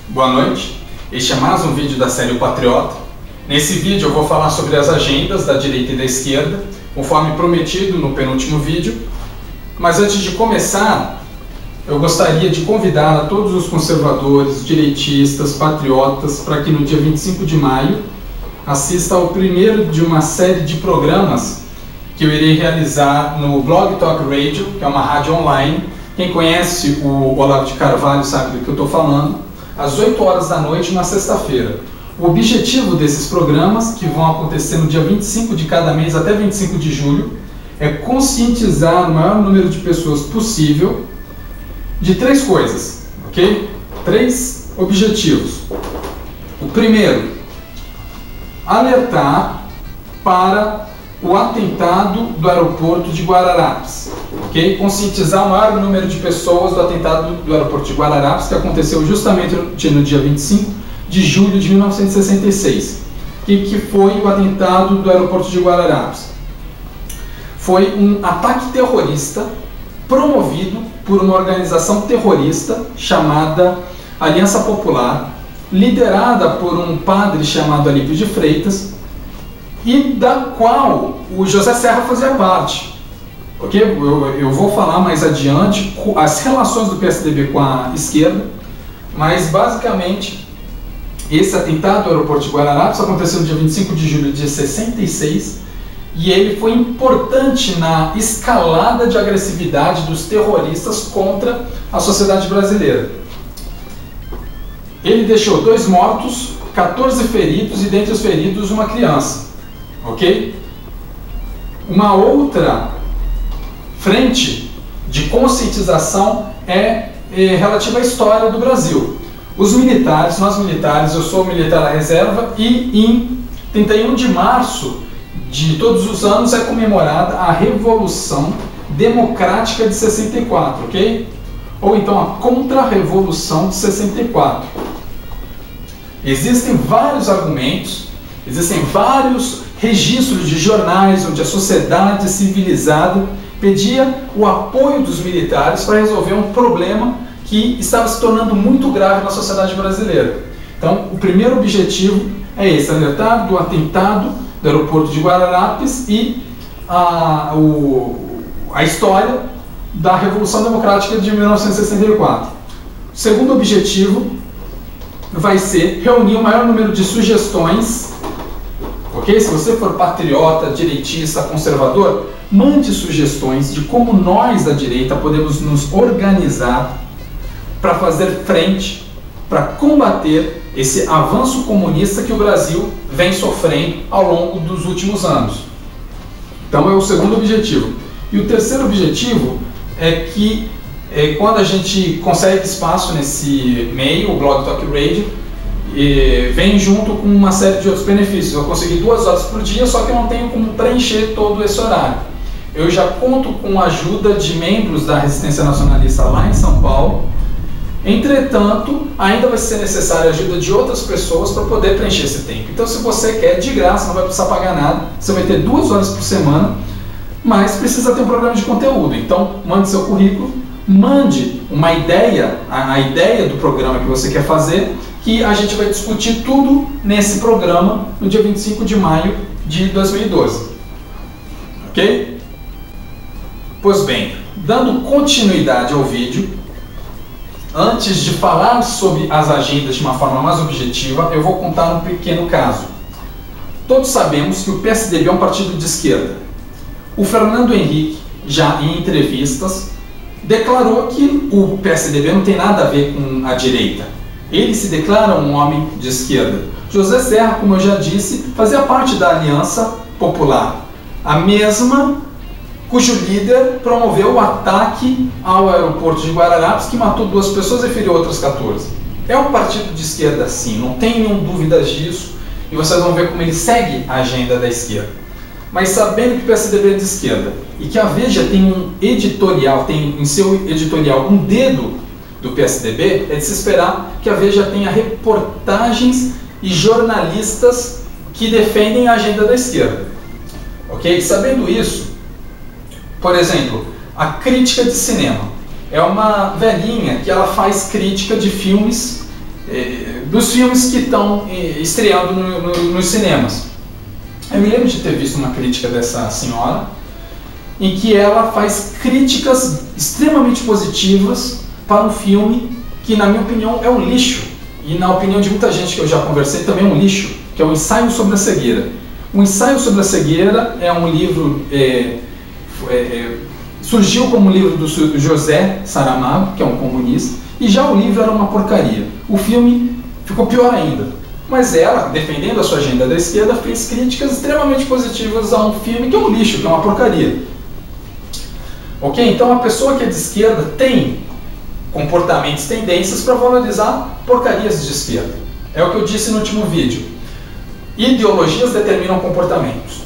Boa noite, este é mais um vídeo da série O Patriota. Nesse vídeo eu vou falar sobre as agendas da direita e da esquerda, conforme prometido no penúltimo vídeo. Mas antes de começar, eu gostaria de convidar a todos os conservadores, direitistas, patriotas, para que no dia 25 de maio assista ao primeiro de uma série de programas que eu irei realizar no Blog Talk Radio, que é uma rádio online. Quem conhece o Olavo de Carvalho sabe do que eu estou falando. Às 8 horas da noite, na sexta-feira. O objetivo desses programas, que vão acontecer no dia 25 de cada mês até 25 de julho, é conscientizar o maior número de pessoas possível de três coisas, ok? Três objetivos. O primeiro, alertar para o atentado do aeroporto de Guararapes, ok? Conscientizar o maior número de pessoas do atentado do aeroporto de Guararapes, que aconteceu justamente no dia 25 de julho de 1966. O que foi o atentado do aeroporto de Guararapes? Foi um ataque terrorista promovido por uma organização terrorista chamada Aliança Popular, liderada por um padre chamado Alípio de Freitas, e da qual o José Serra fazia parte. Ok? Eu vou falar mais adiante as relações do PSDB com a esquerda, mas basicamente esse atentado ao aeroporto de Guararapes aconteceu no dia 25 de julho de 66 e ele foi importante na escalada de agressividade dos terroristas contra a sociedade brasileira. Ele deixou 2 mortos, 14 feridos e dentre os feridos uma criança. Ok? Uma outra frente de conscientização é relativa à história do Brasil. Os militares, nós militares, eu sou militar da reserva e em 31 de março de todos os anos é comemorada a Revolução Democrática de 64, ok? Ou então a Contra-Revolução de 64. Existem vários argumentos, existem vários registros de jornais onde a sociedade civilizada pedia o apoio dos militares para resolver um problema que estava se tornando muito grave na sociedade brasileira. Então, o primeiro objetivo é esse, alertar do atentado do aeroporto de Guararapes e a história da Revolução Democrática de 1964. O segundo objetivo vai ser reunir o maior número de sugestões. Ok? Se você for patriota, direitista, conservador, mande sugestões de como nós da direita podemos nos organizar para fazer frente, para combater esse avanço comunista que o Brasil vem sofrendo ao longo dos últimos anos. Então é o segundo objetivo. E o terceiro objetivo é que quando a gente consegue espaço nesse meio, o Blog Talk Radio, vem junto com uma série de outros benefícios. Eu consegui 2 horas por dia, só que eu não tenho como preencher todo esse horário. Eu já conto com a ajuda de membros da Resistência Nacionalista lá em São Paulo. Entretanto, ainda vai ser necessária a ajuda de outras pessoas para poder preencher esse tempo. Então, se você quer, de graça, não vai precisar pagar nada. Você vai ter 2 horas por semana, mas precisa ter um programa de conteúdo. Então, mande seu currículo, mande uma ideia, a ideia do programa que você quer fazer, que a gente vai discutir tudo nesse programa no dia 25 de maio de 2012. Ok? Pois bem, dando continuidade ao vídeo, antes de falar sobre as agendas de uma forma mais objetiva, eu vou contar um pequeno caso. Todos sabemos que o PSDB é um partido de esquerda. O Fernando Henrique, já em entrevistas, declarou que o PSDB não tem nada a ver com a direita. Ele se declara um homem de esquerda. José Serra, como eu já disse, fazia parte da Aliança Popular, a mesma cujo líder promoveu o ataque ao aeroporto de Guararapes, que matou 2 pessoas e feriu outras 14. É um partido de esquerda, sim, não tenham dúvidas disso, e vocês vão ver como ele segue a agenda da esquerda. Mas sabendo que o PSDB é de esquerda e que a Veja tem um editorial, tem em seu editorial um dedo do PSDB, é de se esperar que a Veja tenha reportagens e jornalistas que defendem a agenda da esquerda. Ok? Sabendo isso, por exemplo, a crítica de cinema é uma velhinha que ela faz crítica de filmes dos filmes que estão estreando nos cinemas. Eu me lembro de ter visto uma crítica dessa senhora, em que ela faz críticas extremamente positivas para um filme que, na minha opinião, é um lixo, e na opinião de muita gente que eu já conversei, também é um lixo, que é o Ensaio sobre a Cegueira. O Ensaio sobre a Cegueira é um livro, surgiu como um livro do José Saramago, que é um comunista, e já o livro era uma porcaria. O filme ficou pior ainda. Mas ela, defendendo a sua agenda da esquerda, fez críticas extremamente positivas a um filme que é um lixo, que é uma porcaria. Ok? Então a pessoa que é de esquerda tem comportamentos, tendências para valorizar porcarias de esquerda. É o que eu disse no último vídeo. Ideologias determinam comportamentos.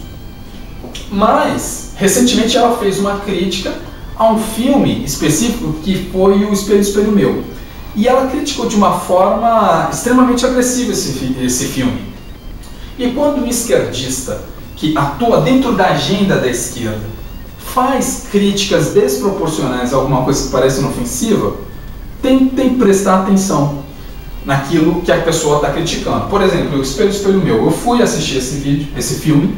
Mas, recentemente ela fez uma crítica a um filme específico que foi o Espelho, Espelho Meu. E ela criticou de uma forma extremamente agressiva esse filme. E quando um esquerdista que atua dentro da agenda da esquerda faz críticas desproporcionais a alguma coisa que parece inofensiva, tem que prestar atenção naquilo que a pessoa está criticando. Por exemplo, o Espelho, Espelho Meu. Eu fui assistir esse filme,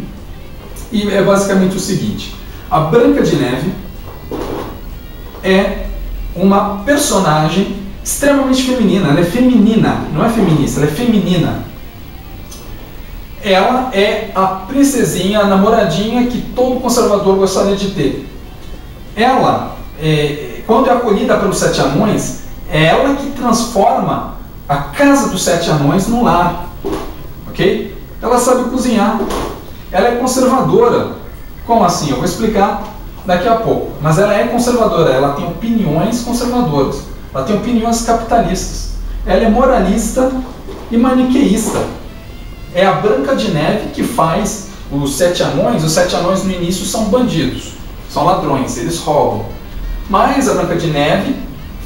e é basicamente o seguinte: a Branca de Neve é uma personagem extremamente feminina. Ela é feminina, não é feminista, ela é feminina. Ela é a princesinha, a namoradinha que todo conservador gostaria de ter. Ela, quando é acolhida pelos 7 anões, é ela que transforma a casa dos 7 anões num lar. Ok? Ela sabe cozinhar. Ela é conservadora. Como assim? Eu vou explicar daqui a pouco. Mas ela é conservadora, ela tem opiniões conservadoras. Ela tem opiniões capitalistas. Ela é moralista e maniqueísta. É a Branca de Neve que faz os 7 anões. Os 7 anões no início são bandidos, são ladrões, eles roubam. Mas a Branca de Neve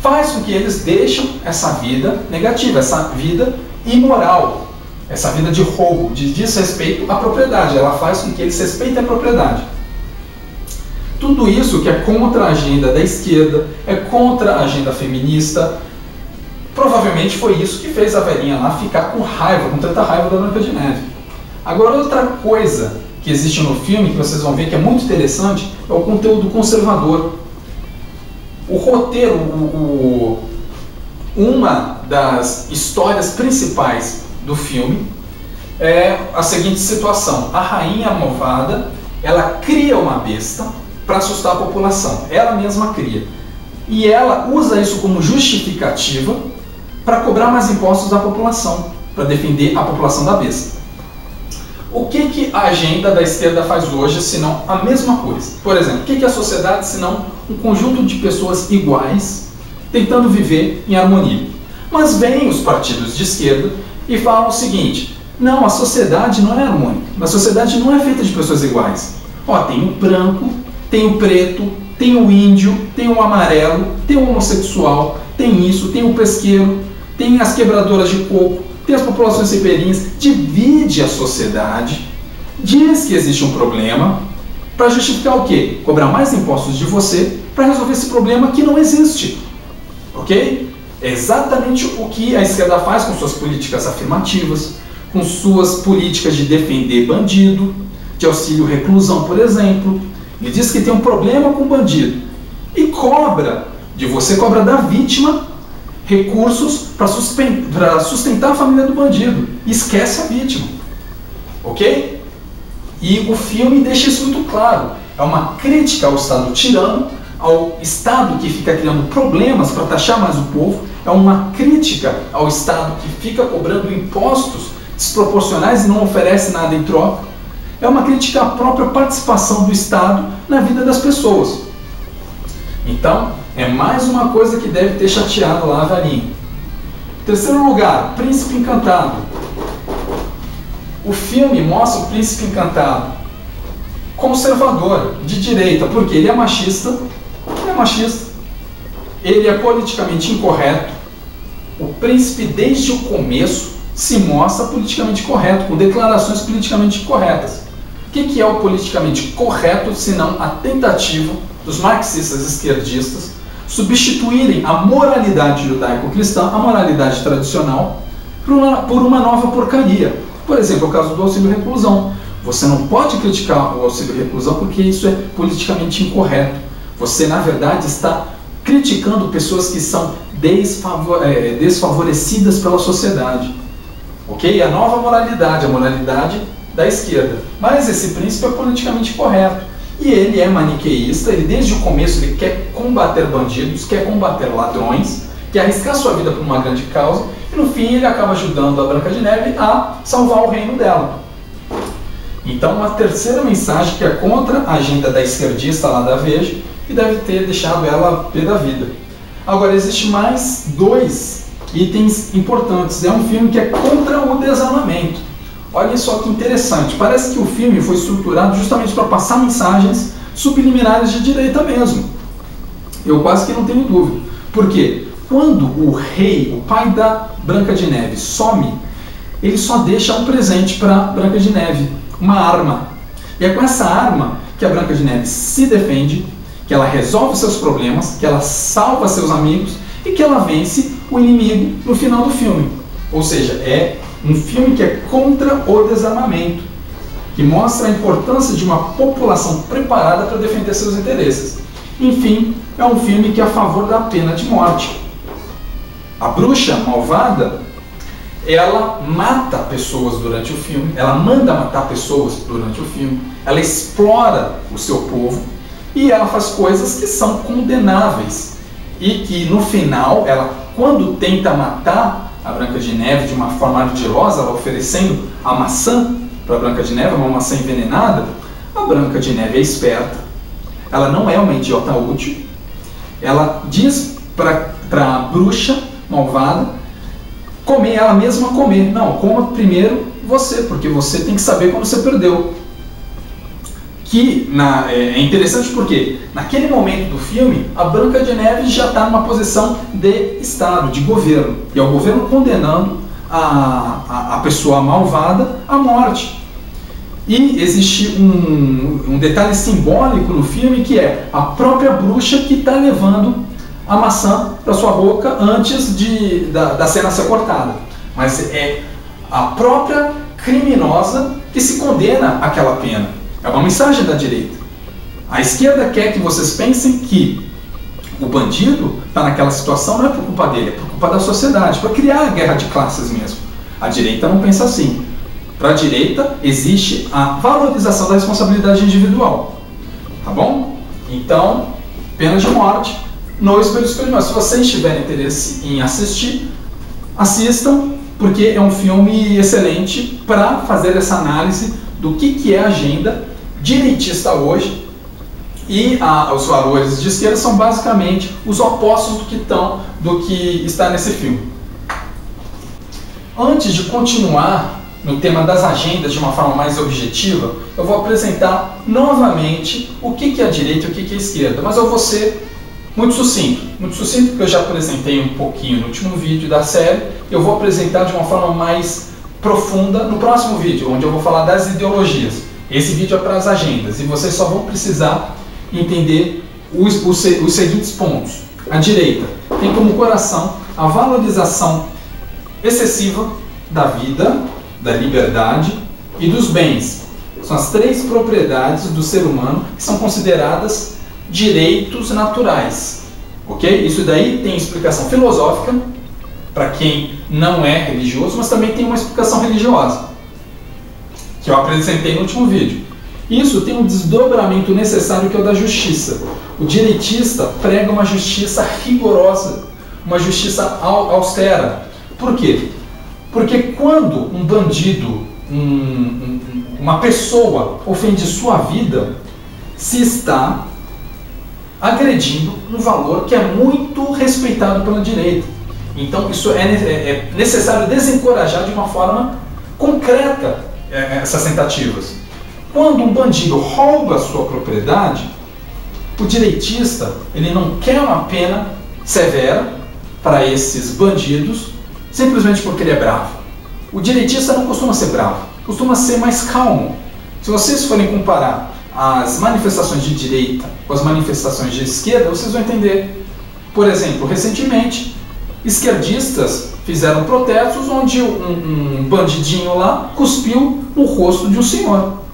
faz com que eles deixem essa vida negativa, essa vida imoral, essa vida de roubo, de desrespeito à propriedade. Ela faz com que eles respeitem a propriedade. Tudo isso que é contra a agenda da esquerda, é contra a agenda feminista. Provavelmente foi isso que fez a velhinha lá ficar com raiva, com tanta raiva da Branca de Neve. Agora, outra coisa que existe no filme, que vocês vão ver que é muito interessante, é o conteúdo conservador. O roteiro, uma das histórias principais do filme é a seguinte situação: a rainha malvada, ela cria uma besta para assustar a população. Ela mesma cria. E ela usa isso como justificativa para cobrar mais impostos da população, para defender a população da besta. O que a agenda da esquerda faz hoje, senão a mesma coisa? Por exemplo, o que é a sociedade, senão um conjunto de pessoas iguais, tentando viver em harmonia? Mas vêm os partidos de esquerda e falam o seguinte: não, a sociedade não é harmônica, a sociedade não é feita de pessoas iguais. Ó, tem o branco, tem o preto, tem o índio, tem o amarelo, tem o homossexual, tem isso, tem o pesqueiro, tem as quebradoras de coco, tem as populações ribeirinhas. Divide a sociedade, diz que existe um problema, para justificar o quê? Cobrar mais impostos de você para resolver esse problema que não existe. Ok? É exatamente o que a esquerda faz com suas políticas afirmativas, com suas políticas de defender bandido, de auxílio reclusão, por exemplo. Ele diz que tem um problema com o bandido e cobra de você, cobra da vítima recursos para sustentar a família do bandido. Esquece a vítima. Ok? E o filme deixa isso muito claro. É uma crítica ao Estado tirano, ao Estado que fica criando problemas para taxar mais o povo. É uma crítica ao Estado que fica cobrando impostos desproporcionais e não oferece nada em troca. É uma crítica à própria participação do Estado na vida das pessoas. Então, é mais uma coisa que deve ter chateado lá a velhinha. Terceiro lugar, Príncipe Encantado. O filme mostra o Príncipe Encantado conservador, de direita, porque ele é machista, ele é politicamente incorreto. O príncipe, desde o começo, se mostra politicamente correto, com declarações politicamente corretas. O que é o politicamente correto, senão a tentativa dos marxistas esquerdistas substituírem a moralidade judaico-cristã, a moralidade tradicional, por uma nova porcaria. Por exemplo, o caso do auxílio-reclusão. Você não pode criticar o auxílio-reclusão porque isso é politicamente incorreto. Você, na verdade, está criticando pessoas que são desfavorecidas pela sociedade. Ok? A nova moralidade, a moralidade da esquerda. Mas esse princípio é politicamente correto. E ele é maniqueísta, ele desde o começo ele quer combater bandidos, quer combater ladrões, quer arriscar sua vida por uma grande causa, e no fim ele acaba ajudando a Branca de Neve a salvar o reino dela. Então, uma terceira mensagem que é contra a agenda da esquerdista lá da Veja, que deve ter deixado ela pé da vida. Agora, existe mais 2 itens importantes. É um filme que é contra o desarmamento. Olha só que interessante. Parece que o filme foi estruturado justamente para passar mensagens subliminares de direita mesmo. Eu quase que não tenho dúvida. Por quê? Quando o rei, o pai da Branca de Neve, some, ele só deixa um presente para Branca de Neve, uma arma. E é com essa arma que a Branca de Neve se defende, que ela resolve seus problemas, que ela salva seus amigos e que ela vence o inimigo no final do filme. Ou seja, é um filme que é contra o desarmamento, que mostra a importância de uma população preparada para defender seus interesses. Enfim, é um filme que é a favor da pena de morte. A bruxa malvada, ela mata pessoas durante o filme, ela manda matar pessoas durante o filme, ela explora o seu povo e ela faz coisas que são condenáveis e que no final, ela, quando tenta matar a Branca de Neve de uma forma ardilosa, ela oferecendo a maçã para a Branca de Neve, uma maçã envenenada, a Branca de Neve é esperta, ela não é uma idiota útil, ela diz para a bruxa malvada comer, ela mesma comer. Não, coma primeiro você, porque você tem que saber quando você perdeu. É interessante porque naquele momento do filme, a Branca de Neve já está numa posição de Estado, de governo. E é o governo condenando a pessoa malvada à morte. E existe um detalhe simbólico no filme que é a própria bruxa que está levando a maçã para sua boca antes da cena ser cortada. Mas é a própria criminosa que se condena àquela pena. É uma mensagem da direita. A esquerda quer que vocês pensem que o bandido está naquela situação não é por culpa dele, é por culpa da sociedade, para criar a guerra de classes mesmo. A direita não pensa assim. Para a direita existe a valorização da responsabilidade individual. Tá bom? Então, pena de morte no Espelho Superior. Se vocês tiverem interesse em assistir, assistam, porque é um filme excelente para fazer essa análise do que é a agenda direitista hoje, e os valores de esquerda são basicamente os opostos do que está nesse filme. Antes de continuar no tema das agendas de uma forma mais objetiva, eu vou apresentar novamente o que é a direita e o que é a esquerda, mas eu vou ser muito sucinto porque eu já apresentei um pouquinho no último vídeo da série. Eu vou apresentar de uma forma mais profunda no próximo vídeo, onde eu vou falar das ideologias. Esse vídeo é para as agendas e vocês só vão precisar entender os seguintes pontos. A direita tem como coração a valorização excessiva da vida, da liberdade e dos bens. São as 3 propriedades do ser humano que são consideradas direitos naturais. Ok? Isso daí tem explicação filosófica para quem não é religioso, mas também tem uma explicação religiosa, que eu apresentei no último vídeo. Isso tem um desdobramento necessário, que é o da justiça. O direitista prega uma justiça rigorosa, uma justiça austera. Por quê? Porque quando um bandido, uma pessoa ofende sua vida, se está agredindo um valor que é muito respeitado pela direita. Então isso é necessário desencorajar de uma forma concreta essas tentativas. Quando um bandido rouba a sua propriedade, o direitista ele não quer uma pena severa para esses bandidos simplesmente porque ele é bravo. O direitista não costuma ser bravo, costuma ser mais calmo. Se vocês forem comparar as manifestações de direita com as manifestações de esquerda, vocês vão entender. Por exemplo, recentemente esquerdistas fizeram protestos onde um bandidinho lá cuspiu no rosto de um senhor.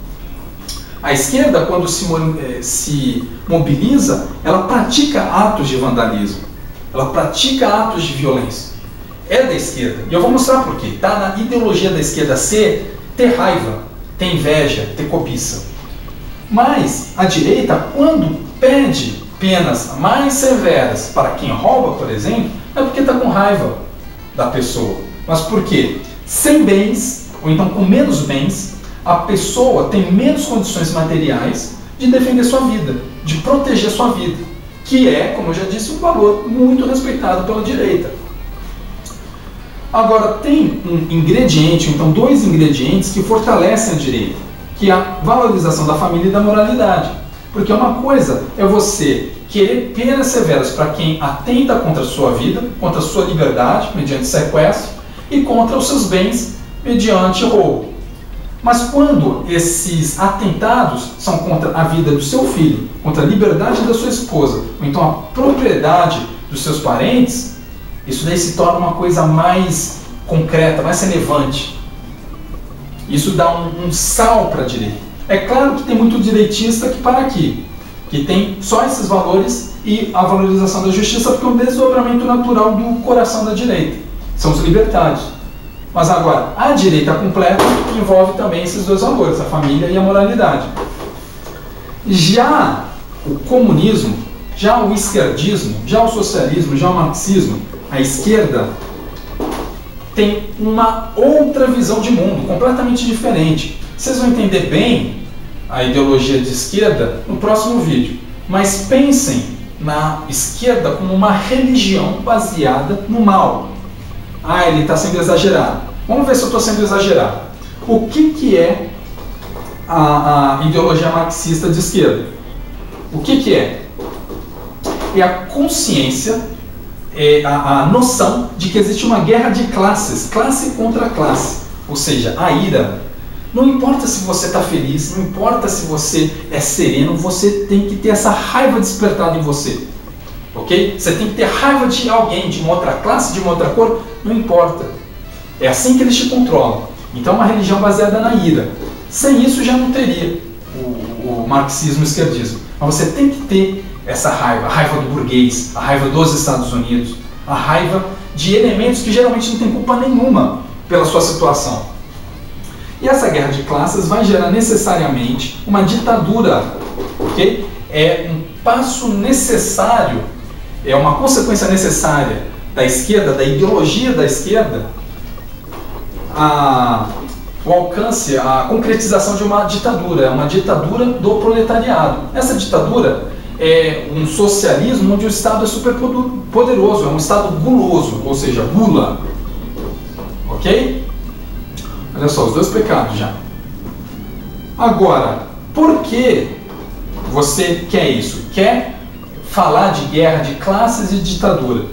A esquerda, quando se mobiliza, ela pratica atos de vandalismo, ela pratica atos de violência. É da esquerda. E eu vou mostrar por quê. Está na ideologia da esquerda ter raiva, ter inveja, ter cobiça. Mas a direita, quando pede penas mais severas para quem rouba, por exemplo, é porque está com raiva da pessoa. Mas por quê? Sem bens, ou então com menos bens, a pessoa tem menos condições materiais de defender sua vida, de proteger sua vida, que é, como eu já disse, um valor muito respeitado pela direita. Agora, tem um ingrediente, então dois ingredientes que fortalecem a direita, que é a valorização da família e da moralidade. Porque uma coisa é você querer penas severas para quem atenta contra a sua vida, contra a sua liberdade, mediante sequestro, e contra os seus bens, mediante roubo. Mas quando esses atentados são contra a vida do seu filho, contra a liberdade da sua esposa, ou então a propriedade dos seus parentes, isso daí se torna uma coisa mais concreta, mais relevante. Isso dá um sal para a direita. É claro que tem muito direitista que para aqui, que tem só esses valores e a valorização da justiça, porque é um desdobramento natural do coração da direita. São os libertários. Mas agora, a direita completa envolve também esses dois valores, a família e a moralidade. Já o comunismo, já o esquerdismo, já o socialismo, já o marxismo, a esquerda tem uma outra visão de mundo, completamente diferente. Vocês vão entender bem a ideologia de esquerda no próximo vídeo. Mas pensem na esquerda como uma religião baseada no mal. Ah, ele está sendo exagerado. Vamos ver se eu estou sendo exagerado. O que é a ideologia marxista de esquerda? O que é? É a consciência, é a noção de que existe uma guerra de classes, classe contra classe. Ou seja, a ira. Não importa se você está feliz, não importa se você é sereno, você tem que ter essa raiva despertada em você. Ok? Você tem que ter raiva de alguém, de uma outra classe, de uma outra cor, não importa. É assim que eles te controlam. Então é uma religião baseada na ira. Sem isso já não teria o marxismo e o esquerdismo. Mas você tem que ter essa raiva, a raiva do burguês, a raiva dos Estados Unidos, a raiva de elementos que geralmente não têm culpa nenhuma pela sua situação. E essa guerra de classes vai gerar necessariamente uma ditadura, ok? É um passo necessário, é uma consequência necessária da esquerda, da ideologia da esquerda, o alcance, a concretização de uma ditadura do proletariado. Essa ditadura é um socialismo onde o Estado é super poderoso, é um Estado guloso, ou seja, gula. Ok? Olha só, os dois pecados já. Agora, por que você quer isso? Quer falar de guerra de classes e ditadura?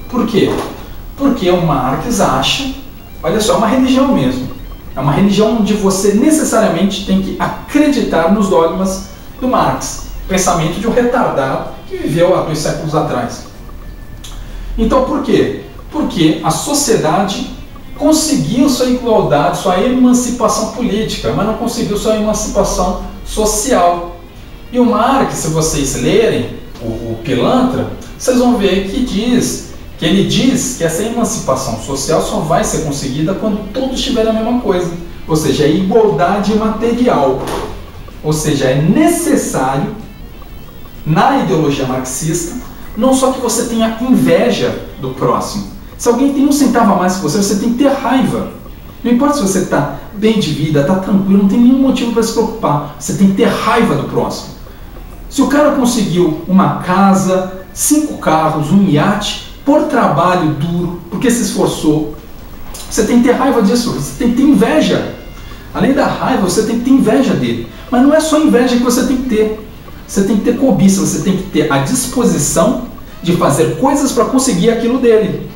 Por quê? Porque o Marx acha, olha só, é uma religião mesmo. É uma religião onde você necessariamente tem que acreditar nos dogmas do Marx. Pensamento de um retardado que viveu há 2 séculos atrás. Então, por quê? Porque a sociedade conseguiu sua igualdade, sua emancipação política, mas não conseguiu sua emancipação social. E o Marx, se vocês lerem o Pilantra, vocês vão ver que ele diz que essa emancipação social só vai ser conseguida quando todos tiverem a mesma coisa, ou seja, a igualdade material. Ou seja, é necessário, na ideologia marxista, não só que você tenha inveja do próximo. Se alguém tem 1 centavo a mais que você tem que ter raiva. Não importa se você está bem de vida, está tranquilo, não tem nenhum motivo para se preocupar. Você tem que ter raiva do próximo. Se o cara conseguiu uma casa, 5 carros, um iate, por trabalho duro, porque se esforçou, você tem que ter raiva disso, você tem que ter inveja. Além da raiva, você tem que ter inveja dele. Mas não é só inveja que você tem que ter. Você tem que ter cobiça, você tem que ter a disposição de fazer coisas para conseguir aquilo dele.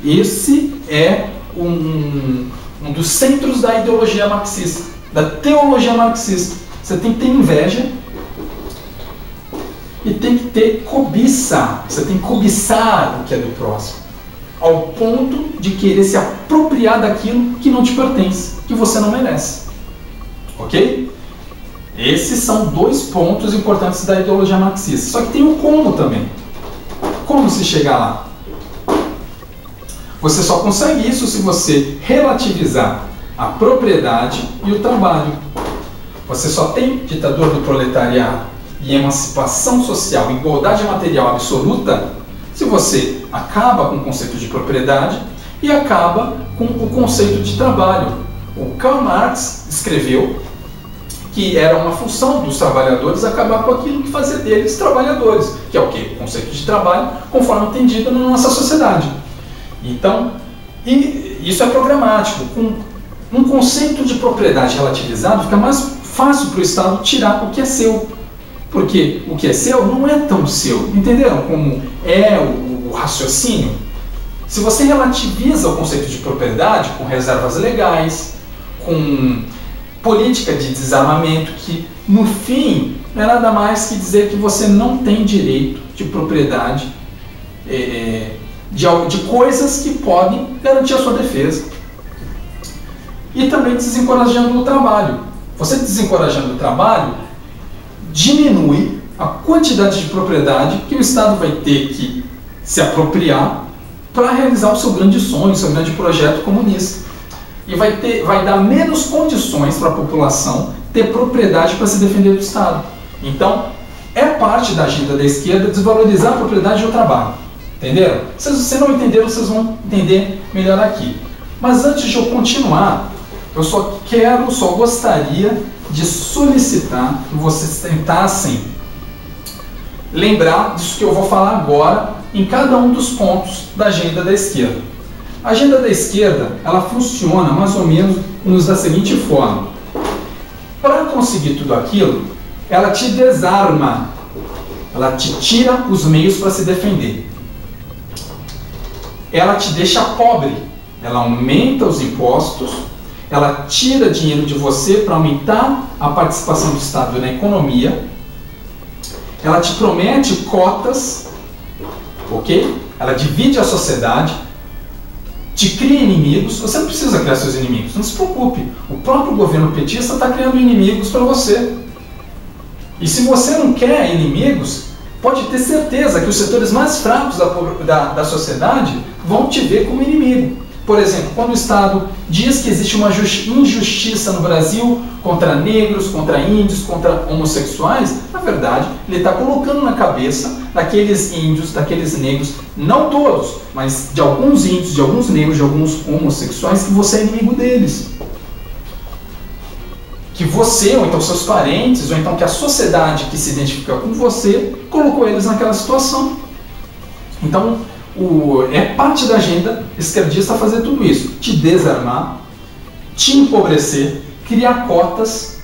Esse é um dos centros da ideologia marxista, da teologia marxista. Você tem que ter inveja e tem que ter cobiça. Você tem que cobiçar o que é do próximo. ao ponto de querer se apropriar daquilo que não te pertence, que você não merece. Ok? Esses são dois pontos importantes da ideologia marxista. Só que tem um como também. Como se chegar lá? Você só consegue isso se você relativizar a propriedade e o trabalho. Você só tem ditadura do proletariado e emancipação social, igualdade material absoluta, se você acaba com o conceito de propriedade e acaba com o conceito de trabalho. O Karl Marx escreveu que era uma função dos trabalhadores acabar com aquilo que fazia deles trabalhadores, que é o quê? O conceito de trabalho, conforme entendido na nossa sociedade. Então, e isso é programático. Com um conceito de propriedade relativizado, fica mais fácil para o Estado tirar o que é seu. Porque o que é seu não é tão seu. Entenderam como é o raciocínio? Se você relativiza o conceito de propriedade com reservas legais, com política de desarmamento, que no fim não é nada mais que dizer que você não tem direito de propriedade de coisas que podem garantir a sua defesa. E também desencorajando o trabalho. Você desencorajando o trabalho diminui a quantidade de propriedade que o Estado vai ter que se apropriar para realizar o seu grande sonho, o seu grande projeto comunista. E vai dar menos condições para a população ter propriedade para se defender do Estado. Então, é parte da agenda da esquerda desvalorizar a propriedade e o trabalho. Entenderam? Se não entenderam, vocês vão entender melhor aqui. Mas antes de eu continuar, eu só gostaria de solicitar que vocês tentassem lembrar disso que eu vou falar agora em cada um dos pontos da agenda da esquerda. A agenda da esquerda, ela funciona mais ou menos da seguinte forma. Para conseguir tudo aquilo, ela te desarma, ela te tira os meios para se defender. Ela te deixa pobre, ela aumenta os impostos, ela tira dinheiro de você para aumentar a participação do Estado na economia, ela te promete cotas, ok? Ela divide a sociedade, te cria inimigos. Você não precisa criar seus inimigos, não se preocupe. O próprio governo petista está criando inimigos para você. E se você não quer inimigos, pode ter certeza que os setores mais fracos da sociedade vão te ver como inimigo. Por exemplo, quando o Estado diz que existe uma injustiça no Brasil contra negros, contra índios, contra homossexuais, na verdade, ele está colocando na cabeça daqueles índios, daqueles negros, não todos, mas de alguns índios, de alguns negros, de alguns homossexuais, que você é inimigo deles. Que você, ou então seus parentes, ou então que a sociedade que se identifica com você, colocou eles naquela situação. Então, é parte da agenda esquerdista fazer tudo isso. Te desarmar, te empobrecer, criar cotas,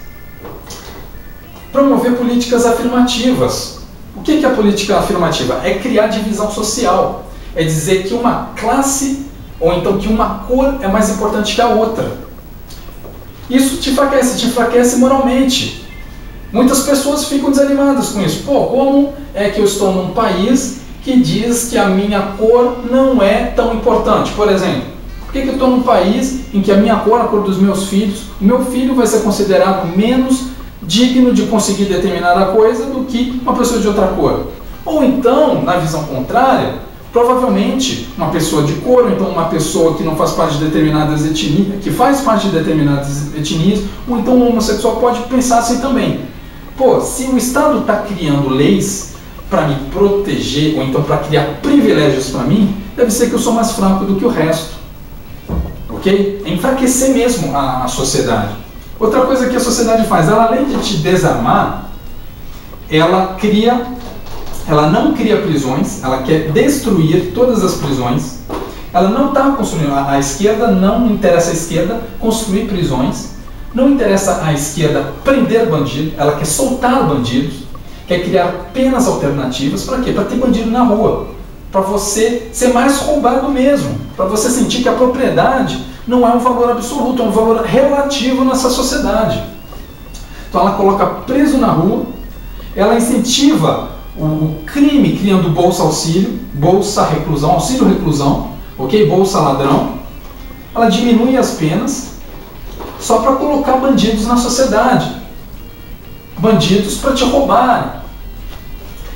promover políticas afirmativas. O que é a política afirmativa? É criar divisão social. É dizer que uma classe, ou então que uma cor é mais importante que a outra. Isso te enfraquece moralmente. Muitas pessoas ficam desanimadas com isso. Pô, como é que eu estou num país que diz que a minha cor não é tão importante? Por exemplo, por que eu estou num país em que a minha cor, a cor dos meus filhos, o meu filho vai ser considerado menos digno de conseguir determinada coisa do que uma pessoa de outra cor? Ou então, na visão contrária, provavelmente uma pessoa de cor, ou então uma pessoa que não faz parte de determinadas etnias, que faz parte de determinadas etnias, ou então um homossexual pode pensar assim também. Pô, se o Estado está criando leis para me proteger, ou então para criar privilégios para mim, deve ser que eu sou mais fraco do que o resto. Ok? É enfraquecer mesmo a sociedade. Outra coisa que a sociedade faz, ela além de te desarmar, ela não cria prisões, ela quer destruir todas as prisões. Ela não está construindo, a esquerda não interessa à esquerda construir prisões, não interessa à esquerda prender bandido, ela quer soltar bandidos, quer criar penas alternativas. Para quê? Para ter bandido na rua, para você ser mais roubado mesmo, para você sentir que a propriedade não é um valor absoluto, é um valor relativo nessa sociedade. Então ela coloca preso na rua, ela incentiva o crime criando bolsa auxílio reclusão, ok? Bolsa ladrão, ela diminui as penas só para colocar bandidos na sociedade, bandidos para te roubarem.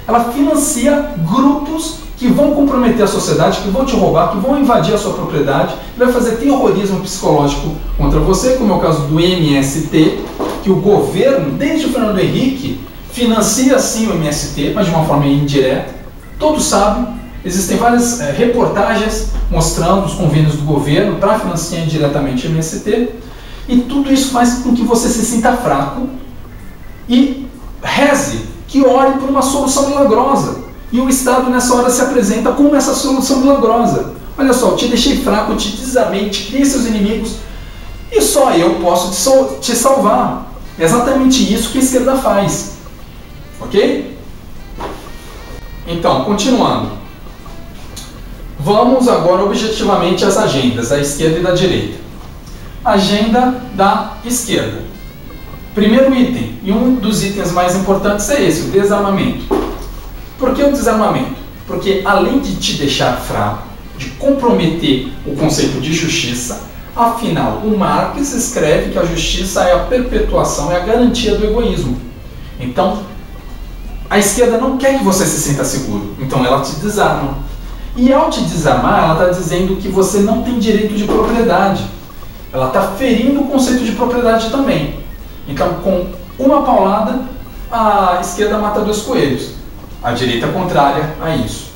Ela financia grupos que vão comprometer a sociedade, que vão te roubar, que vão invadir a sua propriedade, vai fazer terrorismo psicológico contra você, como é o caso do MST, que o governo, desde o Fernando Henrique, financia sim o MST, mas de uma forma indireta. Todos sabem, existem várias reportagens mostrando os convênios do governo para financiar indiretamente o MST, e tudo isso faz com que você se sinta fraco e reze, que ore por uma solução milagrosa. E o Estado nessa hora se apresenta como essa solução milagrosa. Olha só, eu te deixei fraco, eu te desarmei, te criei seus inimigos, e só eu posso te salvar. É exatamente isso que a esquerda faz. Ok? Então, continuando. Vamos agora objetivamente às agendas da esquerda e da direita. Agenda da esquerda. Primeiro item, e um dos itens mais importantes é esse, o desarmamento. Por que o desarmamento? Porque além de te deixar fraco, de comprometer o conceito de justiça, afinal, o Marx escreve que a justiça é a perpetuação, é a garantia do egoísmo. Então, a esquerda não quer que você se sinta seguro, então ela te desarma. E ao te desarmar, ela está dizendo que você não tem direito de propriedade. Ela está ferindo o conceito de propriedade também. Então, com uma paulada, a esquerda mata dois coelhos. A direita contrária a isso.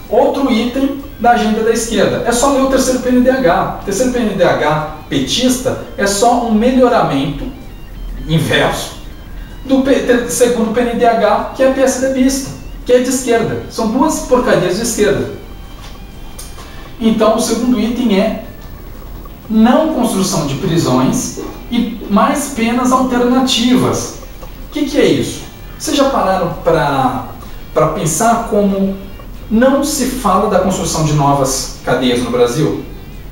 Outro item da agenda da esquerda. É só ler o terceiro PNDH. O terceiro PNDH petista é só um melhoramento inverso do segundo PNDH, que é PSDBista, que é de esquerda. São duas porcarias de esquerda. Então, o segundo item é não construção de prisões e mais penas alternativas. O que é isso? Vocês já pararam para pensar como não se fala da construção de novas cadeias no Brasil?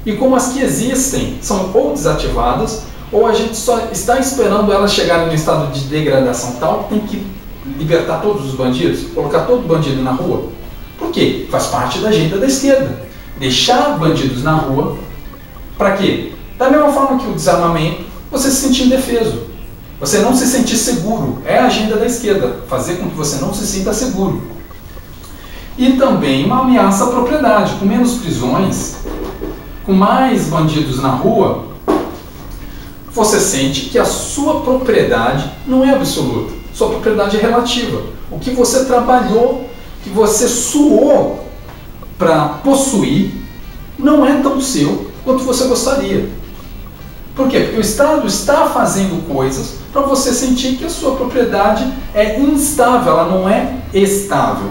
E como as que existem são ou desativadas, ou a gente só está esperando elas chegarem no estado de degradação tal que tem que libertar todos os bandidos, colocar todo bandido na rua? Por quê? Faz parte da agenda da esquerda. Deixar bandidos na rua, para quê? Da mesma forma que o desarmamento, você se sentir indefeso. Você não se sentir seguro. É a agenda da esquerda. Fazer com que você não se sinta seguro. E também uma ameaça à propriedade. Com menos prisões, com mais bandidos na rua, você sente que a sua propriedade não é absoluta. Sua propriedade é relativa. O que você trabalhou, que você suou para possuir, não é tão seu quanto você gostaria. Por quê? Porque o Estado está fazendo coisas para você sentir que a sua propriedade é instável, ela não é estável.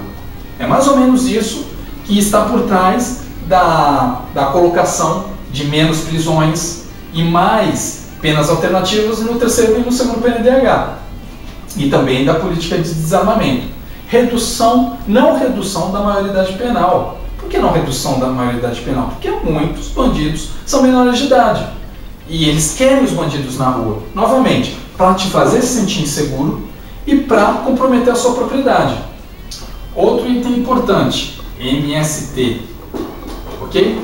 É mais ou menos isso que está por trás da colocação de menos prisões e mais penas alternativas no terceiro e no segundo PNDH. E também da política de desarmamento. Redução, não redução da maioridade penal. Por que não redução da maioridade penal? Porque muitos bandidos são menores de idade. E eles querem os bandidos na rua, novamente, para te fazer se sentir inseguro e para comprometer a sua propriedade. Outro item importante, MST. Ok?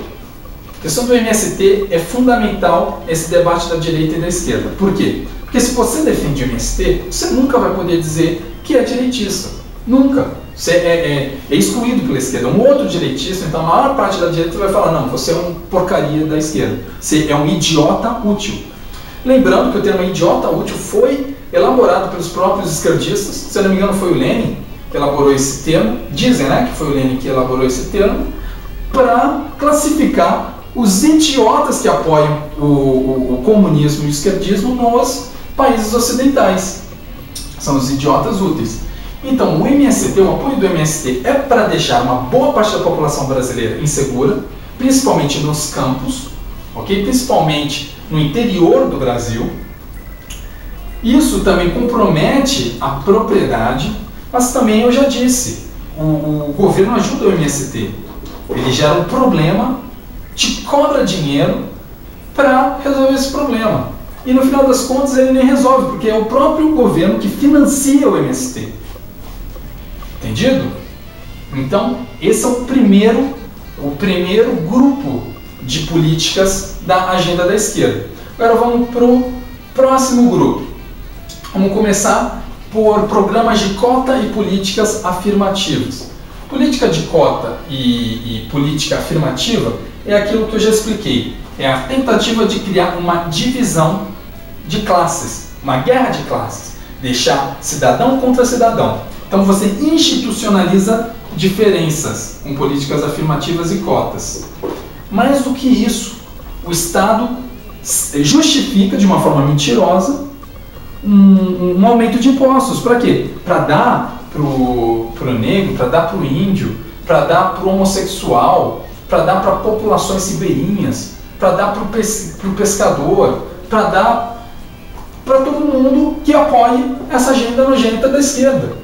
A questão do MST é fundamental esse debate da direita e da esquerda. Por quê? Porque se você defende o MST, você nunca vai poder dizer que é direitista. Nunca. Você é excluído pela esquerda. Um outro direitista, então a maior parte da direita vai falar, não, você é uma porcaria da esquerda. Você é um idiota útil. Lembrando que o termo idiota útil foi elaborado pelos próprios esquerdistas. Se eu não me engano, foi o Lenin que elaborou esse termo. Dizem, né, que foi o Lenin que elaborou esse termo para classificar os idiotas que apoiam o comunismo e o esquerdismo nos países ocidentais. São os idiotas úteis. Então, o MST, o apoio do MST é para deixar uma boa parte da população brasileira insegura, principalmente nos campos, ok? Principalmente no interior do Brasil. Isso também compromete a propriedade, mas também, eu já disse, o governo ajuda o MST. Ele gera um problema, te cobra dinheiro para resolver esse problema. E no final das contas ele nem resolve, porque é o próprio governo que financia o MST. Entendido? Então, esse é o primeiro o primeiro grupo de políticas da agenda da esquerda. Agora vamos para o próximo grupo. Vamos começar por programas de cota e políticas afirmativas. Política de cota e política afirmativa é aquilo que eu já expliquei. É a tentativa de criar uma divisão de classes, uma guerra de classes. Deixar cidadão contra cidadão. Então você institucionaliza diferenças com políticas afirmativas e cotas. Mais do que isso, o Estado justifica de uma forma mentirosa um aumento de impostos. Para quê? Para dar para o negro, para dar para o índio, para dar para o homossexual, para dar para populações ribeirinhas, para dar para o pescador, para dar para todo mundo que apoie essa agenda nojenta da esquerda.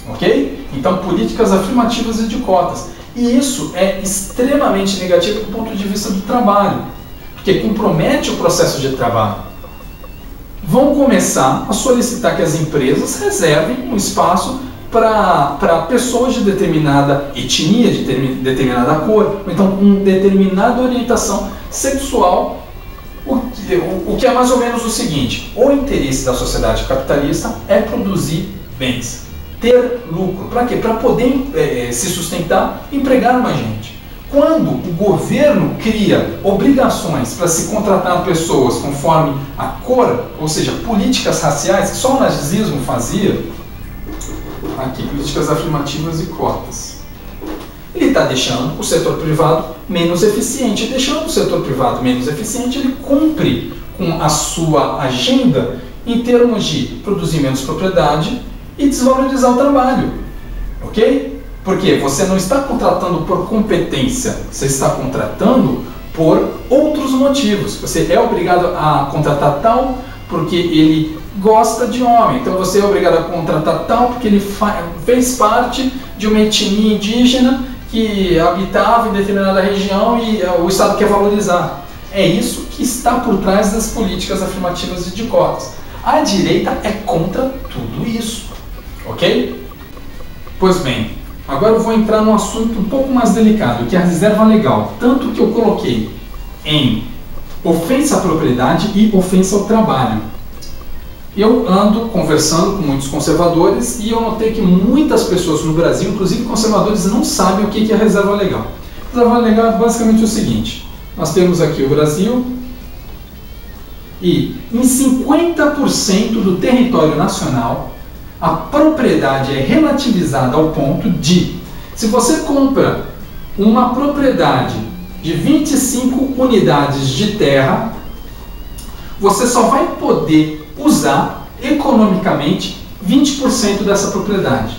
Ok? Então, políticas afirmativas e de cotas. E isso é extremamente negativo do ponto de vista do trabalho, porque compromete o processo de trabalho. Vão começar a solicitar que as empresas reservem um espaço para pessoas de determinada etnia, de determinada cor, ou então com determinada orientação sexual, o que é mais ou menos o seguinte: o interesse da sociedade capitalista é produzir bens, ter lucro. Para quê? Para poder se sustentar e empregar mais gente. Quando o governo cria obrigações para se contratar pessoas conforme a cor, ou seja, políticas raciais, que só o nazismo fazia, aqui, políticas afirmativas e cotas, ele está deixando o setor privado menos eficiente. Deixando o setor privado menos eficiente, ele cumpre com a sua agenda em termos de produzir menos propriedade e desvalorizar o trabalho. Ok? Porque você não está contratando por competência, você está contratando por outros motivos. Você é obrigado a contratar tal porque ele gosta de homem, então você é obrigado a contratar tal porque ele fez parte de uma etnia indígena que habitava em determinada região e o Estado quer valorizar. É isso que está por trás das políticas afirmativas e de cotas. A direita é contra tudo isso. Ok? Pois bem, agora eu vou entrar num assunto um pouco mais delicado, que é a reserva legal. Tanto que eu coloquei em ofensa à propriedade e ofensa ao trabalho. Eu ando conversando com muitos conservadores e eu notei que muitas pessoas no Brasil, inclusive conservadores, não sabem o que é a reserva legal. A reserva legal é basicamente o seguinte: nós temos aqui o Brasil e em 50% do território nacional a propriedade é relativizada ao ponto de, se você compra uma propriedade de 25 unidades de terra, você só vai poder usar economicamente 20% dessa propriedade.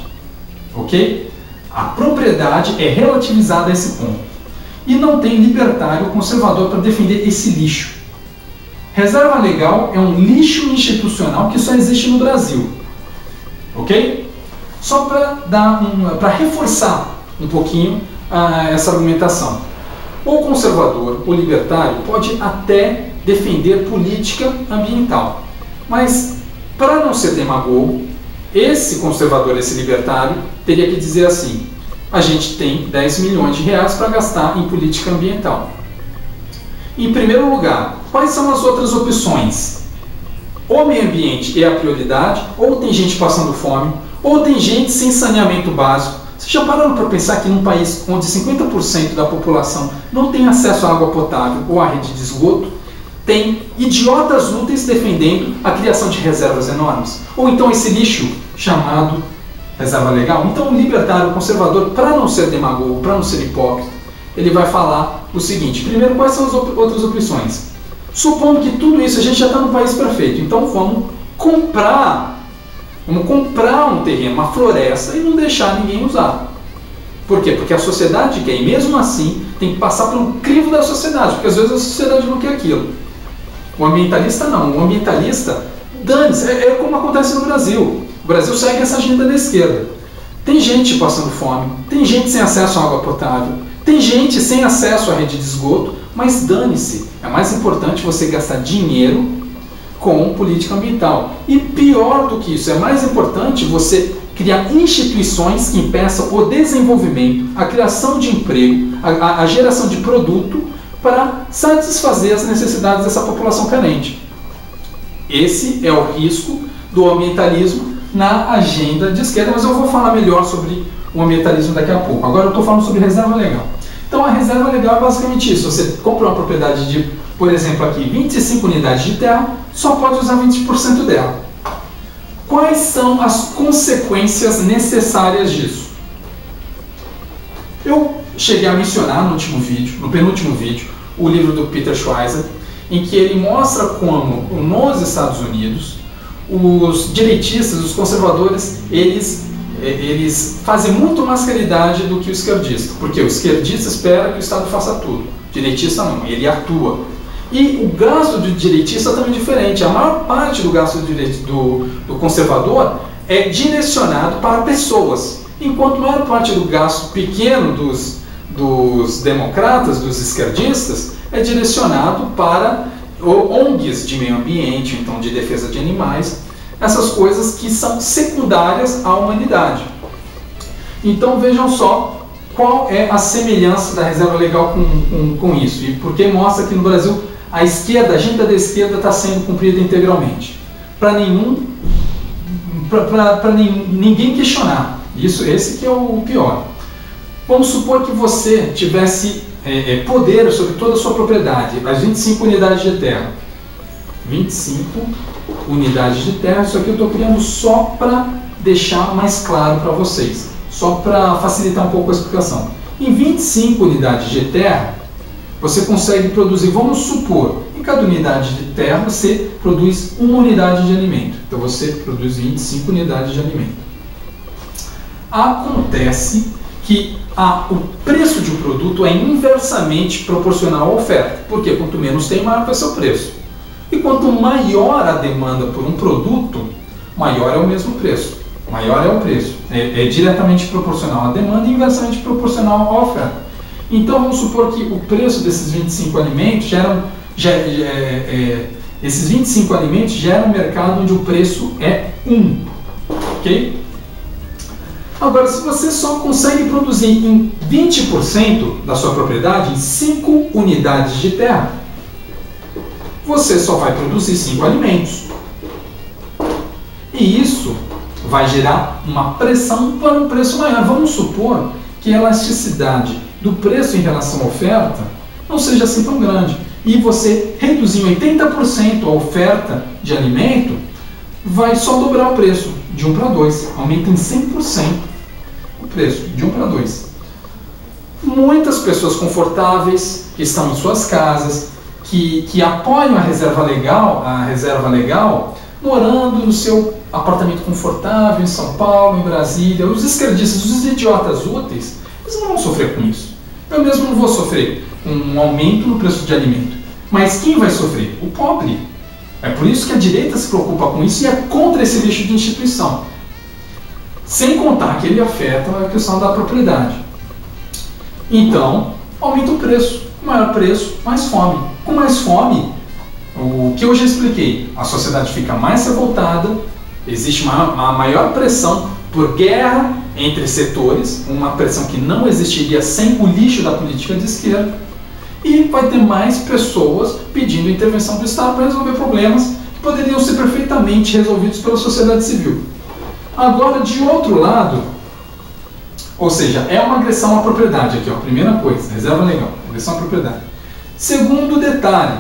Ok? A propriedade é relativizada a esse ponto. E não tem libertário conservador para defender esse lixo. Reserva legal é um lixo institucional que só existe no Brasil. Ok? Só para reforçar um pouquinho essa argumentação. O conservador, o libertário, pode até defender política ambiental. Mas, para não ser demagogo, esse conservador, esse libertário, teria que dizer assim: a gente tem 10 milhões de reais para gastar em política ambiental. Em primeiro lugar, quais são as outras opções? O meio ambiente é a prioridade, ou tem gente passando fome, ou tem gente sem saneamento básico. Vocês já pararam para pensar que num país onde 50% da população não tem acesso à água potável ou à rede de esgoto, tem idiotas úteis defendendo a criação de reservas enormes? Ou então esse lixo chamado reserva legal? Então o libertário, o conservador, para não ser demagogo, para não ser hipócrita, ele vai falar o seguinte: primeiro, quais são as outras opções? Supondo que tudo isso a gente já está no país perfeito, então vamos comprar um terreno, uma floresta, e não deixar ninguém usar. Por quê? Porque a sociedade quer, e mesmo assim tem que passar pelo crivo da sociedade, porque às vezes a sociedade não quer aquilo. O ambientalista não. O ambientalista, dane-se, é como acontece no Brasil. O Brasil segue essa agenda da esquerda. Tem gente passando fome, tem gente sem acesso à água potável, tem gente sem acesso à rede de esgoto, mas dane-se. É mais importante você gastar dinheiro com política ambiental. E pior do que isso, é mais importante você criar instituições que impeçam o desenvolvimento, a criação de emprego, a geração de produto para satisfazer as necessidades dessa população carente. Esse é o risco do ambientalismo na agenda de esquerda, mas eu vou falar melhor sobre o ambientalismo daqui a pouco. Agora eu estou falando sobre reserva legal. Então a reserva legal é basicamente isso. Você compra uma propriedade de, por exemplo aqui, 25 unidades de terra, só pode usar 20% dela. Quais são as consequências necessárias disso? Eu cheguei a mencionar no último vídeo, no penúltimo vídeo, o livro do Peter Schweizer, em que ele mostra como nos Estados Unidos os direitistas, os conservadores, eles fazem muito mais caridade do que o esquerdista, porque o esquerdista espera que o Estado faça tudo, o direitista não, ele atua. E o gasto do direitista é também diferente. A maior parte do gasto do conservador é direcionado para pessoas, enquanto a maior parte do gasto pequeno dos democratas, dos esquerdistas, é direcionado para ONGs de meio ambiente, então de defesa de animais, essas coisas que são secundárias à humanidade. Então vejam só qual é a semelhança da reserva legal com isso, e porque mostra que no Brasil a esquerda, a agenda da esquerda está sendo cumprida integralmente, para ninguém questionar. Esse que é o pior. Vamos supor que você tivesse poder sobre toda a sua propriedade, as 25 unidades de terra. 25 unidades de terra, isso aqui eu estou criando só para deixar mais claro para vocês, só para facilitar um pouco a explicação. Em 25 unidades de terra, você consegue produzir, vamos supor, em cada unidade de terra você produz uma unidade de alimento. Então você produz 25 unidades de alimento. Acontece que o preço de um produto é inversamente proporcional à oferta. Porque quanto menos tem, maior vai ser o preço. E quanto maior a demanda por um produto, maior é o mesmo preço. Maior é o preço. É diretamente proporcional à demanda e inversamente proporcional à oferta. Então vamos supor que o preço desses 25 alimentos esses 25 alimentos geram um mercado onde o preço é 1. Ok? Agora, se você só consegue produzir em 20% da sua propriedade, em 5 unidades de terra, você só vai produzir 5 alimentos. E isso vai gerar uma pressão para um preço maior. Vamos supor que a elasticidade do preço em relação à oferta não seja assim tão grande. E você reduzir em 80% a oferta de alimento, vai só dobrar o preço de 1 para 2. Aumenta em 100% o preço de 1 para 2. Muitas pessoas confortáveis que estão em suas casas, que apoiam a reserva legal, morando no seu apartamento confortável em São Paulo, em Brasília, os esquerdistas, os idiotas úteis, eles não vão sofrer com isso. Eu mesmo não vou sofrer com um aumento no preço de alimento. Mas quem vai sofrer? O pobre. É por isso que a direita se preocupa com isso e é contra esse lixo de instituição. Sem contar que ele afeta a questão da propriedade. Então, aumenta o preço. Maior preço, mais fome. Com mais fome, o que eu já expliquei, a sociedade fica mais revoltada, existe uma maior pressão por guerra entre setores, uma pressão que não existiria sem o lixo da política de esquerda, e vai ter mais pessoas pedindo intervenção do Estado para resolver problemas que poderiam ser perfeitamente resolvidos pela sociedade civil. Agora, de outro lado, ou seja, é uma agressão à propriedade aqui, ó, primeira coisa, reserva legal, agressão à propriedade. Segundo detalhe,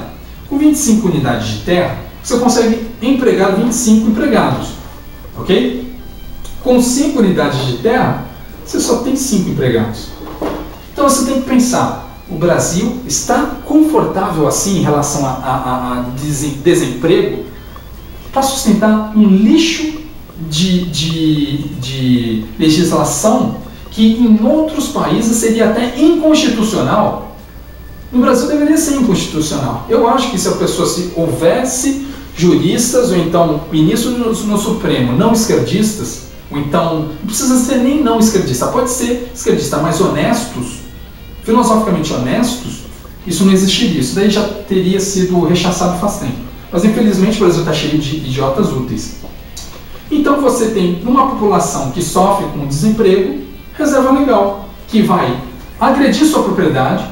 com 25 unidades de terra, você consegue empregar 25 empregados, ok? Com 5 unidades de terra, você só tem 5 empregados. Então você tem que pensar, o Brasil está confortável assim em relação a desemprego para sustentar um lixo de legislação que em outros países seria até inconstitucional. No Brasil deveria ser inconstitucional. Eu acho que se a pessoa, se houvesse juristas ou então ministros no Supremo não esquerdistas, ou então não precisa ser nem não esquerdista, pode ser esquerdista, mas honestos, filosoficamente honestos, isso não existiria. Isso daí já teria sido rechaçado faz tempo. Mas infelizmente o Brasil está cheio de idiotas úteis. Então você tem uma população que sofre com desemprego, reserva legal, que vai agredir sua propriedade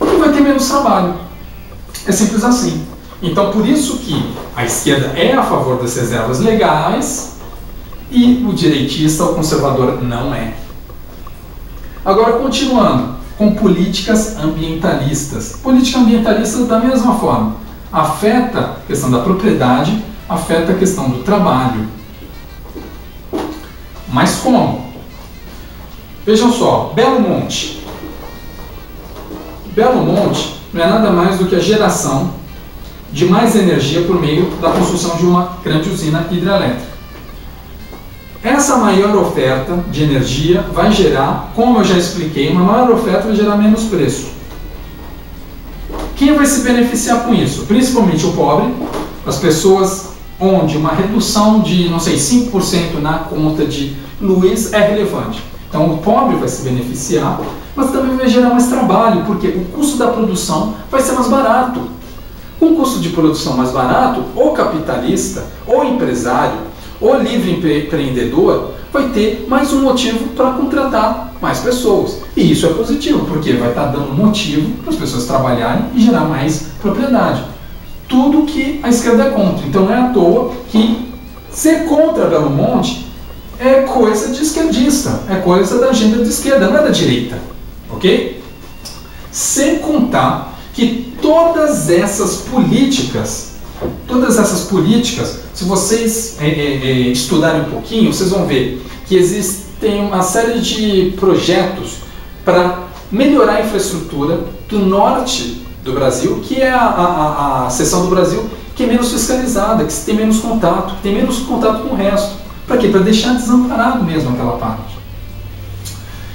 e vai ter menos trabalho. É simples assim. Então por isso que a esquerda é a favor das reservas legais e o direitista, o conservador, não é. Agora continuando com políticas ambientalistas. Política ambientalista da mesma forma. Afeta a questão da propriedade, afeta a questão do trabalho. Mas como? Vejam só, Belo Monte. Belo Monte não é nada mais do que a geração de mais energia por meio da construção de uma grande usina hidrelétrica. Essa maior oferta de energia vai gerar, como eu já expliquei, uma maior oferta vai gerar menos preço. Quem vai se beneficiar com isso? Principalmente o pobre, as pessoas onde uma redução de, não sei, 5% na conta de luz é relevante. Então o pobre vai se beneficiar, mas também vai gerar mais trabalho, porque o custo da produção vai ser mais barato. Com o custo de produção mais barato, o capitalista, o empresário, o livre empreendedor vai ter mais um motivo para contratar mais pessoas. E isso é positivo, porque vai estar dando motivo para as pessoas trabalharem e gerar mais propriedade. Tudo que a esquerda é contra. Então não é à toa que ser contra Belo Monte é coisa de esquerdista, é coisa da agenda de esquerda, não é da direita. Ok? Sem contar que todas essas políticas, se vocês estudarem um pouquinho, vocês vão ver que existem uma série de projetos para melhorar a infraestrutura do norte do Brasil, que é a seção do Brasil que é menos fiscalizada, que tem menos contato, com o resto. Para quê? Para deixar desamparado mesmo aquela parte.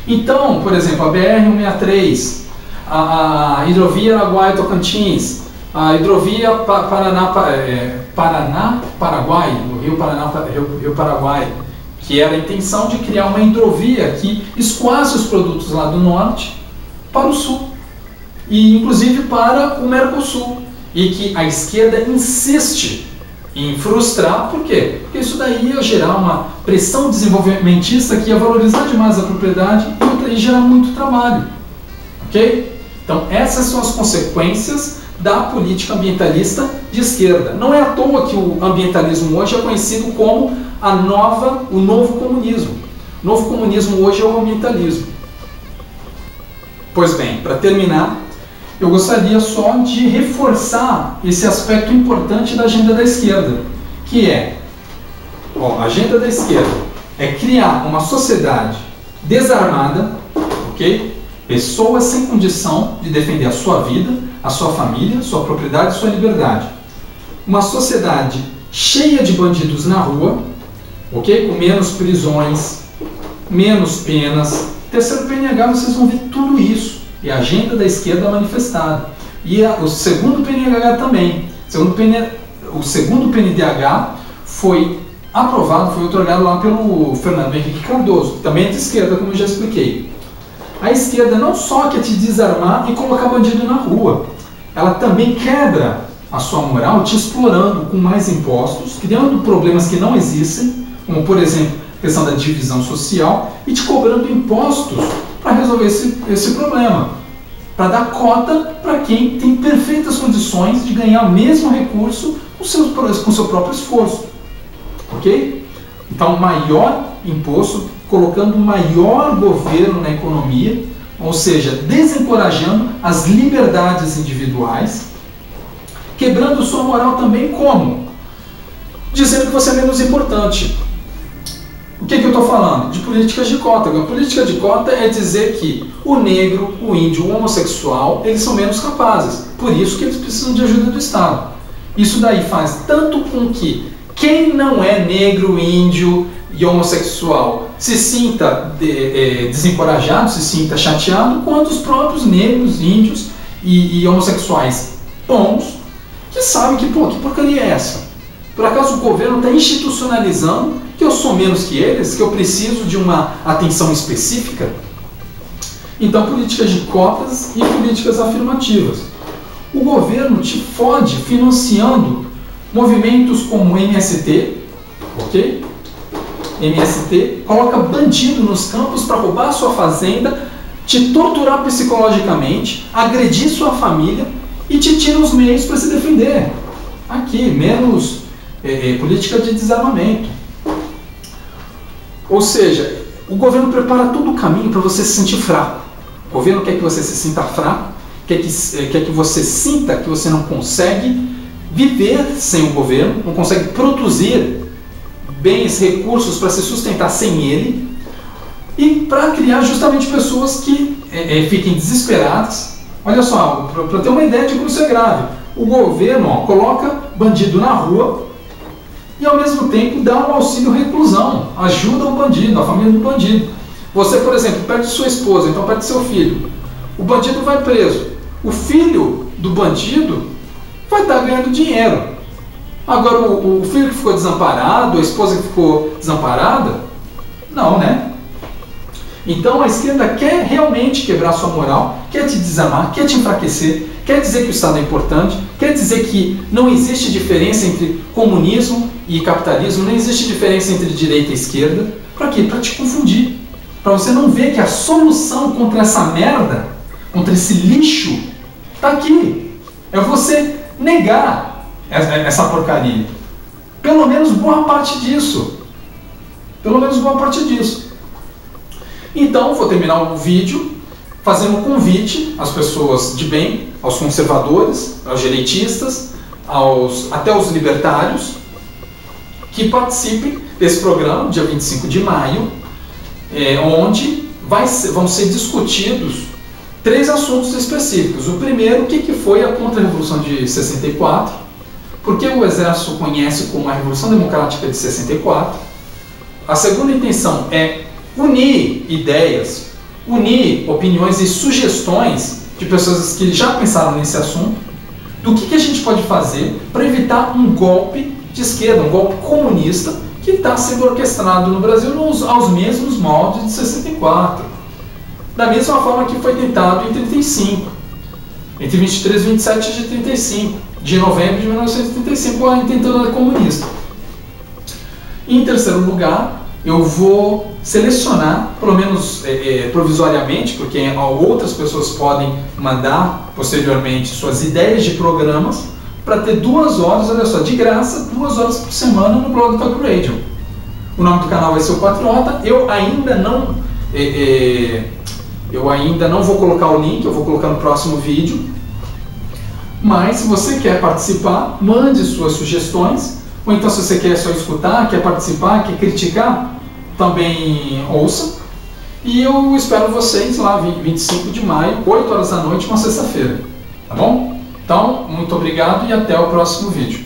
Então, por exemplo, a BR-163, a hidrovia Araguaia-Tocantins, a hidrovia Paraná-Paraguai, no Rio Paraguai, que era a intenção de criar uma hidrovia que escoasse os produtos lá do norte para o sul, e inclusive para o Mercosul, e que a esquerda insiste em frustrar. Por quê? Porque isso daí ia gerar uma pressão desenvolvimentista que ia valorizar demais a propriedade e gerar muito trabalho. Ok? Então essas são as consequências da política ambientalista de esquerda. Não é à toa que o ambientalismo hoje é conhecido como o novo comunismo. O novo comunismo hoje é o ambientalismo. Pois bem, para terminar, eu gostaria só de reforçar esse aspecto importante da agenda da esquerda, que é, a agenda da esquerda é criar uma sociedade desarmada, ok? Pessoas sem condição de defender a sua vida, a sua família, sua propriedade e sua liberdade. Uma sociedade cheia de bandidos na rua, ok? Com menos prisões, menos penas. Terceiro PNH, vocês vão ver tudo isso. E a agenda da esquerda manifestada. E o segundo PNH também. O segundo PNDH foi aprovado, foi otorgado lá pelo Fernando Henrique Cardoso, que também é de esquerda, como eu já expliquei. A esquerda não só quer te desarmar e colocar bandido na rua, ela também quebra a sua moral te explorando com mais impostos, criando problemas que não existem, como por exemplo a questão da divisão social, e te cobrando impostos para resolver esse problema, para dar cota para quem tem perfeitas condições de ganhar o mesmo recurso com seu próprio esforço. Ok? Então, maior imposto, colocando maior governo na economia, ou seja, desencorajando as liberdades individuais, quebrando sua moral também como? Dizendo que você é menos importante. O que eu estou falando? De políticas de cota. A política de cota é dizer que o negro, o índio, o homossexual, eles são menos capazes. Por isso que eles precisam de ajuda do Estado. Isso daí faz tanto com que quem não é negro, índio e homossexual se sinta desencorajado, se sinta chateado, quanto os próprios negros, índios e homossexuais bons, que sabem que porcaria é essa? Por acaso o governo está institucionalizando que eu sou menos que eles, que eu preciso de uma atenção específica? Então, políticas de cotas e políticas afirmativas. O governo te fode financiando movimentos como o MST, ok? MST, coloca bandido nos campos para roubar a sua fazenda, te torturar psicologicamente, agredir sua família e te tira os meios para se defender. Aqui, menos política de desarmamento. Ou seja, o governo prepara todo o caminho para você se sentir fraco. O governo quer que você se sinta fraco, quer que você sinta que você não consegue viver sem o governo, não consegue produzir bens, recursos para se sustentar sem ele, e para criar justamente pessoas que fiquem desesperadas. Olha só, para ter uma ideia de como isso é grave, o governo coloca bandido na rua e ao mesmo tempo dá um auxílio reclusão, ajuda o bandido, a família do bandido. Você, por exemplo, perde sua esposa, então perde seu filho. O bandido vai preso. O filho do bandido vai estar ganhando dinheiro. Agora, o filho que ficou desamparado, a esposa que ficou desamparada, não, né? Então a esquerda quer realmente quebrar sua moral, quer te desarmar, quer te enfraquecer, quer dizer que o Estado é importante, quer dizer que não existe diferença entre comunismo e capitalismo, não existe diferença entre direita e esquerda. Para quê? Para te confundir. Para você não ver que a solução contra essa merda, contra esse lixo, está aqui. É você negar essa porcaria. Pelo menos boa parte disso. Pelo menos boa parte disso. Então, vou terminar o vídeo fazendo um convite às pessoas de bem, aos conservadores, aos direitistas, até aos libertários, que participem desse programa, dia 25 de maio, onde vão ser discutidos 3 assuntos específicos. O primeiro, o que foi a Contra-Revolução de 64, porque o Exército conhece como a Revolução Democrática de 64. A segunda intenção é unir ideias, unir opiniões e sugestões de pessoas que já pensaram nesse assunto, do que a gente pode fazer para evitar um golpe de esquerda, um golpe comunista que está sendo orquestrado no Brasil aos mesmos moldes de 64. Da mesma forma que foi tentado em 35, entre 23 e 27 de 35, de novembro de 1935, a intentona comunista. Em terceiro lugar, eu vou selecionar, pelo menos provisoriamente, porque outras pessoas podem mandar posteriormente suas ideias de programas, para ter 2 horas, olha só, de graça, 2 horas por semana no blog Talk Radio. O nome do canal vai ser o Patriota. Eu ainda não vou colocar o link, eu vou colocar no próximo vídeo. Mas se você quer participar, mande suas sugestões. Ou então, se você quer só escutar, quer participar, quer criticar, também ouça. E eu espero vocês lá, 25 de maio, 8 horas da noite, uma sexta-feira. Tá bom? Então, muito obrigado e até o próximo vídeo.